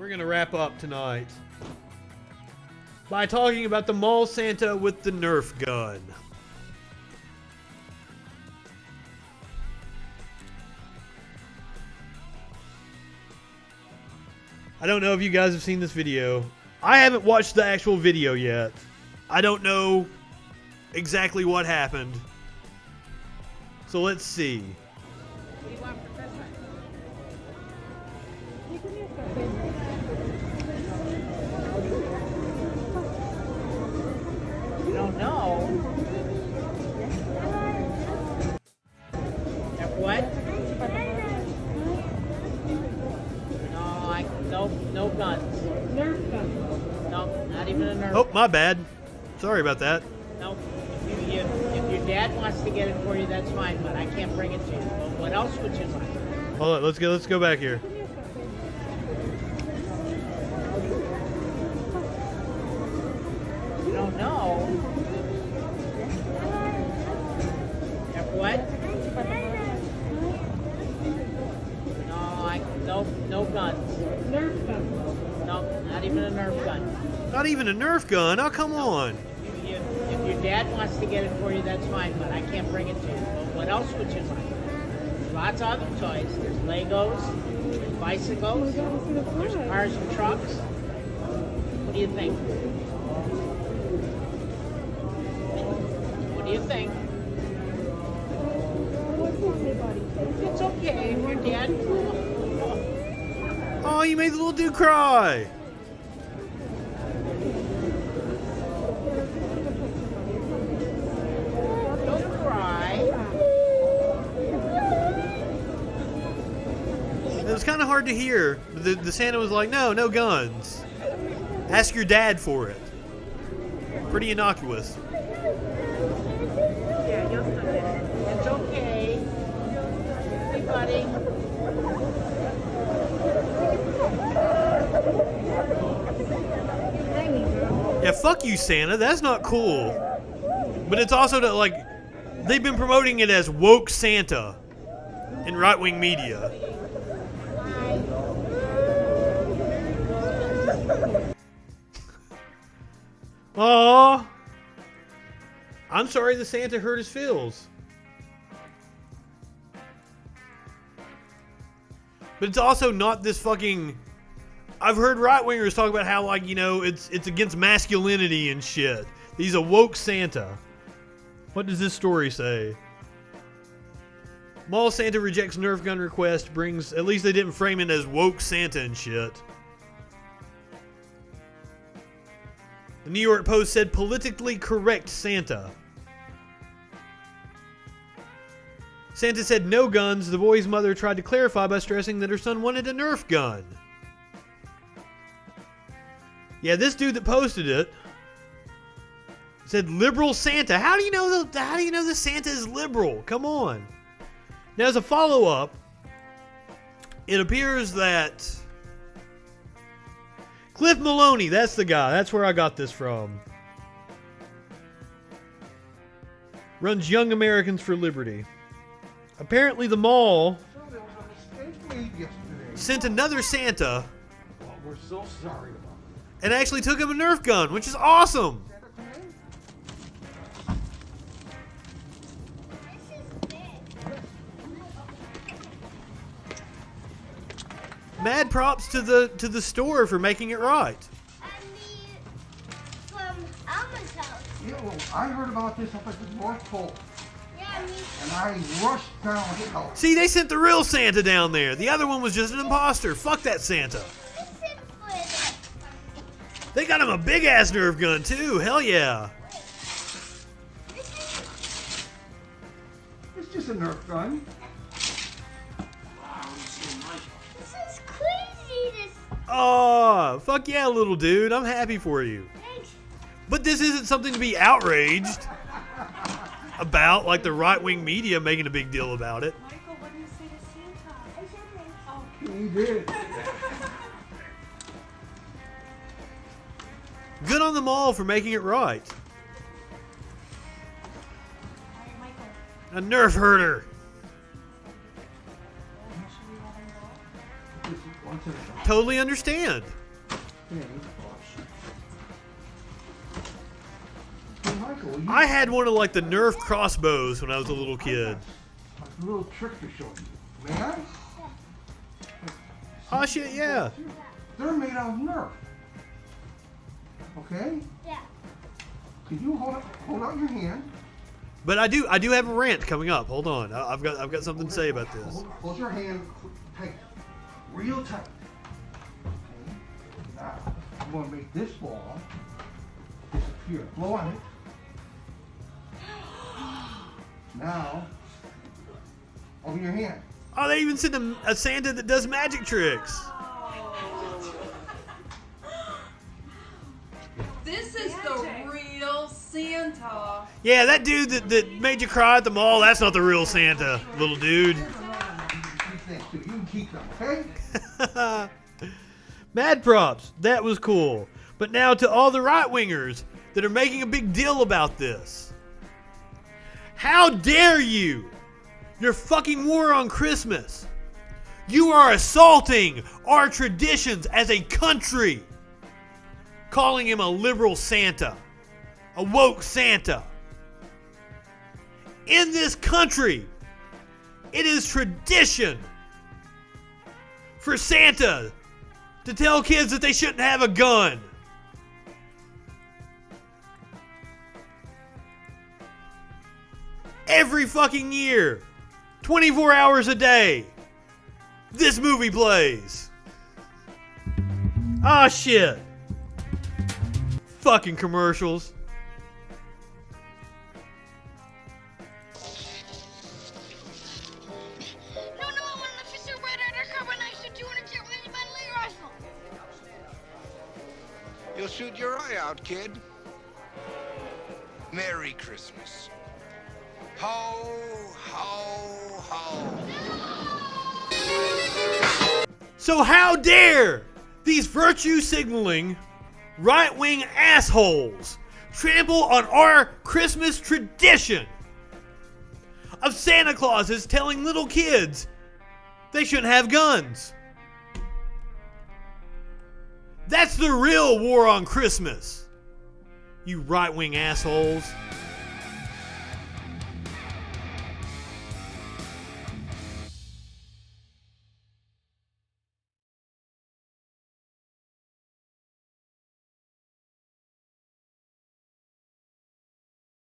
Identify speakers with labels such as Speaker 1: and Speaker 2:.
Speaker 1: We're gonna wrap up tonight by talking about the mall Santa with the Nerf gun. I don't know if you guys have seen this video. I haven't watched the actual video yet. I don't know exactly what happened. So let's see.
Speaker 2: What do you want for Christmas? You don't know? What? No guns. Nerf guns. No, not even a Nerf.
Speaker 1: Oh, my bad. Sorry about that.
Speaker 2: No. If your dad wants to get it for you, that's fine, but I can't bring it to you. But what else would you like?
Speaker 1: Hold on, let's go back here.
Speaker 2: You don't know? What? No guns. Nerf guns. No, not even a Nerf gun.
Speaker 1: Not even a Nerf gun? Oh, come on.
Speaker 2: If your dad wants to get it for you, that's fine, but I can't bring it to you. But what else would you like? There's lots of other toys. There's Legos, there's bicycles, there's cars and trucks. What do you think? What do you think? It's okay if your dad...
Speaker 1: Oh, you made the little dude cry.
Speaker 2: Don't cry.
Speaker 1: It was kind of hard to hear. The Santa was like, no guns. Ask your dad for it. Pretty innocuous.
Speaker 2: Yeah, you'll get it. It's okay. Hey, buddy.
Speaker 1: Yeah, fuck you, Santa. That's not cool. But it's also that, like, they've been promoting it as woke Santa in right-wing media. Aww. I'm sorry the Santa hurt his feels. But it's also not this fucking... I've heard right-wingers talk about how, like, you know, it's against masculinity and shit. He's a woke Santa. What does this story say? Mall Santa rejects Nerf gun request, brings... At least they didn't frame it as woke Santa and shit. The New York Post said politically correct Santa. Santa said no guns. The boy's mother tried to clarify by stressing that her son wanted a Nerf gun. Yeah, this dude that posted it said liberal Santa. How do you know the Santa is liberal? Come on. Now, as a follow-up, it appears that Cliff Maloney, that's the guy. That's where I got this from. Runs Young Americans for Liberty. Apparently the mall sent another Santa
Speaker 3: We're so sorry about
Speaker 1: and actually took him a Nerf gun, which is awesome. Mad props to the store for making it right.
Speaker 4: From Alma's house.
Speaker 3: Yeah, well, I heard about this up at the North Pole,
Speaker 4: Yeah, me.
Speaker 3: and I rushed down to help.
Speaker 1: See, they sent the real Santa down there. The other one was just an imposter. Fuck that Santa. They got him a big-ass Nerf gun, too. Hell yeah.
Speaker 3: It's just a Nerf gun.
Speaker 4: This is crazy.
Speaker 1: Oh, fuck yeah, little dude. I'm happy for you.
Speaker 4: Thanks.
Speaker 1: But this isn't something to be outraged about, like the right-wing media making a big deal about it.
Speaker 5: Michael, what did you say to Santa? Oh.
Speaker 3: He did.
Speaker 1: Good on them all for making it right.
Speaker 5: All right, Michael.
Speaker 1: A Nerf herder.
Speaker 5: Should we let him go?
Speaker 3: This is One second.
Speaker 1: Totally understand.
Speaker 3: Hey, Michael, will you
Speaker 1: I had one of like the Nerf crossbows when I was a little kid.
Speaker 3: a little trick to show you. Man?
Speaker 1: Oh shit, yeah.
Speaker 3: They're made out of Nerf. Okay?
Speaker 4: Yeah.
Speaker 3: Can you hold out your hand?
Speaker 1: But I do have a rant coming up. Hold on. I've got something to say about this.
Speaker 3: Hold your hand tight. Real tight. Okay? Now, I'm going to make this ball disappear. Blow on it. Now, open your hand.
Speaker 1: Oh, they even sent a Santa that does magic tricks.
Speaker 6: This is the real Santa.
Speaker 1: Yeah, that dude that made you cry at the mall, that's not the real Santa, little dude.
Speaker 3: These things, too. You can keep them, okay?
Speaker 1: Mad props. That was cool. But now to all the right-wingers that are making a big deal about this. How dare you? Your fucking war on Christmas. You are assaulting our traditions as a country. Calling him a liberal Santa. A woke Santa. In this country, it is tradition for Santa to tell kids that they shouldn't have a gun. Every fucking year, 24 hours a day, this movie plays. Ah, shit. Fucking commercials.
Speaker 4: No, I want an officer red undercover and I should do an attack with my laser rifle.
Speaker 7: You'll shoot your eye out, kid. Merry Christmas. Ho, ho, ho.
Speaker 1: So how dare these virtue signaling right-wing assholes trample on our Christmas tradition of Santa Clauses telling little kids they shouldn't have guns. That's the real war on Christmas, you right-wing assholes.